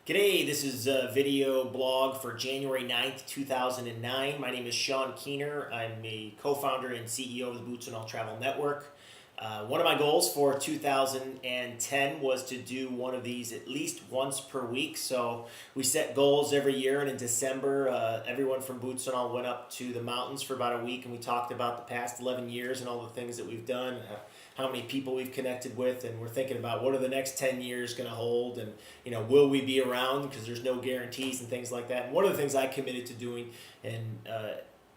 G'day, this is a video blog for January 9th, 2009. My name is Sean Keener. I'm a co-founder and CEO of the Boots and All Travel Network. One of my goals for 2010 was to do one of these at least once per week. So we set goals every year, and in December, everyone from Boots and All went up to the mountains for about a week, and we talked about the past 11 years and all the things that we've done, how many people we've connected with, and we're thinking about what are the next 10 years going to hold, and will we be around, because there's no guarantees and things like that. And one of the things I committed to doing and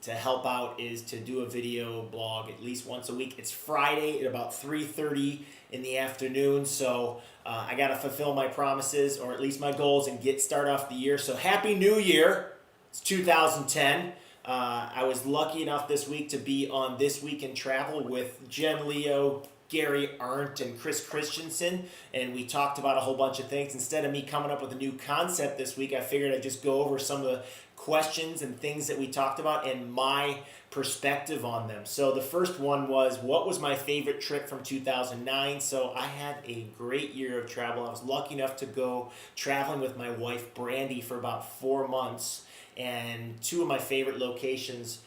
to help out is to do a video blog at least once a week. It's Friday at about 3:30 in the afternoon, so I got to fulfill my promises, or at least my goals, and start off the year. So Happy New Year! It's 2010. I was lucky enough this week to be on This Week in Travel with Jen Leo, Gary Arndt, and Chris Christensen, and we talked about a whole bunch of things. Instead of me coming up with a new concept this week, I figured I'd just go over some of the questions and things that we talked about and my perspective on them. So the first one was, what was my favorite trip from 2009? So I had a great year of travel. I was lucky enough to go traveling with my wife Brandy for about 4 months, and two of my favorite locations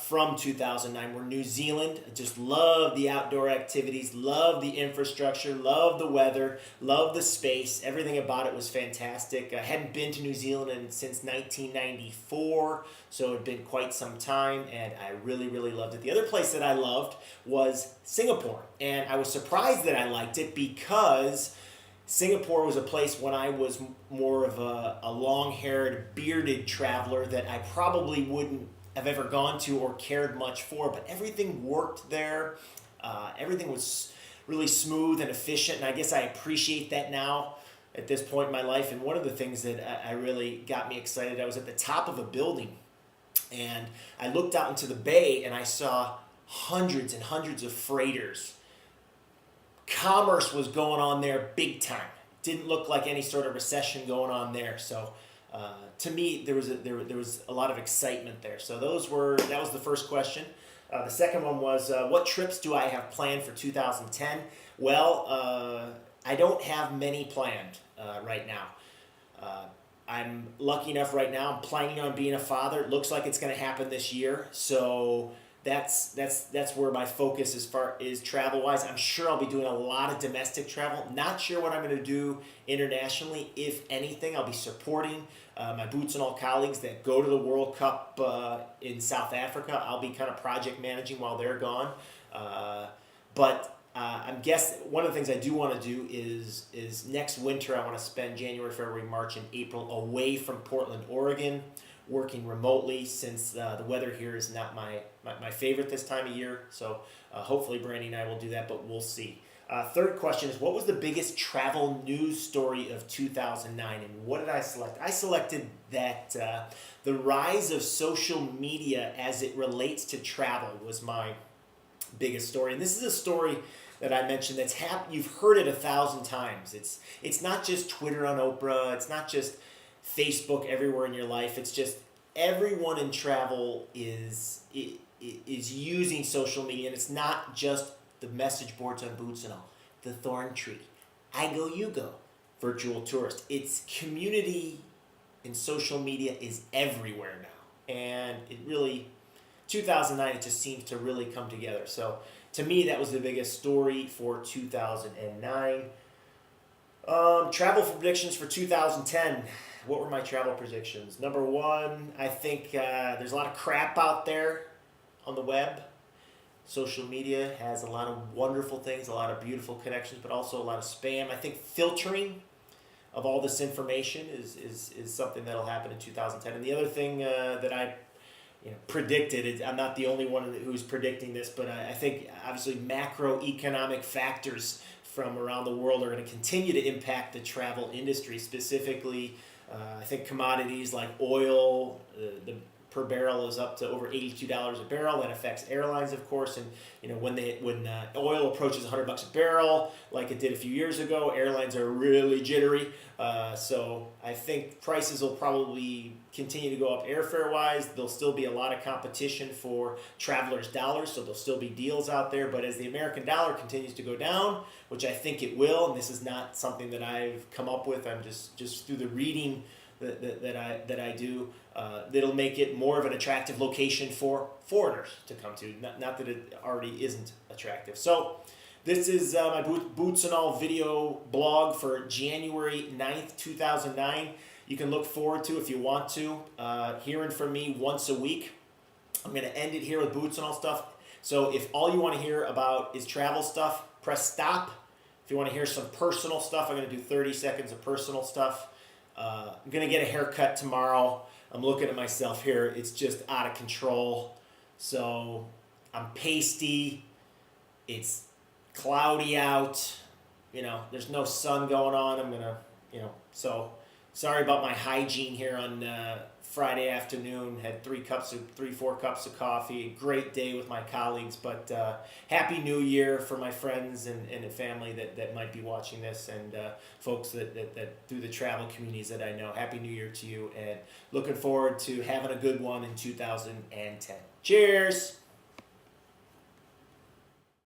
from 2009 were New Zealand. I just love the outdoor activities, love the infrastructure, love the weather, love the space. Everything about it was fantastic. I hadn't been to New Zealand since 1994, so it had been quite some time, and I really, really loved it. The other place that I loved was Singapore, and I was surprised that I liked it because Singapore was a place when I was more of a long-haired, bearded traveler that I probably wouldn't have ever gone to or cared much for, but everything worked there. Everything was really smooth and efficient, and I guess I appreciate that now at this point in my life. And one of the things that I really got me excited, I was at the top of a building, and I looked out into the bay, and I saw hundreds and hundreds of freighters. Commerce was going on there big time. Didn't look like any sort of recession going on there. So to me, there was a lot of excitement there. So that was the first question. The second one was, what trips do I have planned for 2010? Well, I don't have many planned right now. I'm lucky enough right now. I'm planning on being a father. It looks like it's going to happen this year. So that's where my focus is travel wise. I'm sure I'll be doing a lot of domestic travel. Not sure what I'm going to do internationally. If anything, I'll be supporting my Boots and All colleagues that go to the World Cup in South Africa. I'll be kind of project managing while they're gone. But I'm guessing one of the things I do want to do is next winter I want to spend January, February, March, and April away from Portland, Oregon, working remotely, since the weather here is not my favorite this time of year. So hopefully Brandy and I will do that, but we'll see. Third question is, what was the biggest travel news story of 2009, and what did I select? I selected that the rise of social media as it relates to travel was my biggest story. And this is a story that I mentioned that's you've heard it 1,000 times. It's not just Twitter on Oprah. It's not just Facebook everywhere in your life. It's just everyone in travel is using social media, and it's not just the message boards on Boots and All, the Thorn Tree, I Go You Go, Virtual Tourist. It's community in social media is everywhere now, and it really 2009 it just seems to really come together. So to me, that was the biggest story for 2009. Travel predictions for 2010. What were my travel predictions? Number one, I think there's a lot of crap out there on the web. Social media has a lot of wonderful things, a lot of beautiful connections, but also a lot of spam. I think filtering of all this information is something that'll happen in 2010. And the other thing that I predicted, I'm not the only one who's predicting this, but I think obviously macroeconomic factors from around the world are going to continue to impact the travel industry. Specifically, I think commodities like oil, the per barrel is up to over $82 a barrel. That affects airlines, of course, and when oil approaches $100 a barrel, like it did a few years ago, airlines are really jittery. So I think prices will probably continue to go up airfare wise. There'll still be a lot of competition for travelers' dollars, so there'll still be deals out there. But as the American dollar continues to go down, which I think it will, and this is not something that I've come up with, I'm just through the reading that I do, that'll make it more of an attractive location for foreigners to come to. Not that it already isn't attractive. So this is my Boots and All video blog for January 9th, 2009. You can look forward to, if you want to, hearing from me once a week. I'm going to end it here with Boots and All stuff. So if all you want to hear about is travel stuff, press stop. If you want to hear some personal stuff, I'm going to do 30 seconds of personal stuff. I'm going to get a haircut tomorrow. I'm looking at myself here. It's just out of control. So I'm pasty. It's cloudy out. There's no sun going on. I'm going to, so sorry about my hygiene here on Friday afternoon. Had 4 cups of coffee. Great day with my colleagues. But Happy New Year for my friends and family that might be watching this, and folks that through the travel communities that I know. Happy New Year to you, and looking forward to having a good one in 2010. Cheers!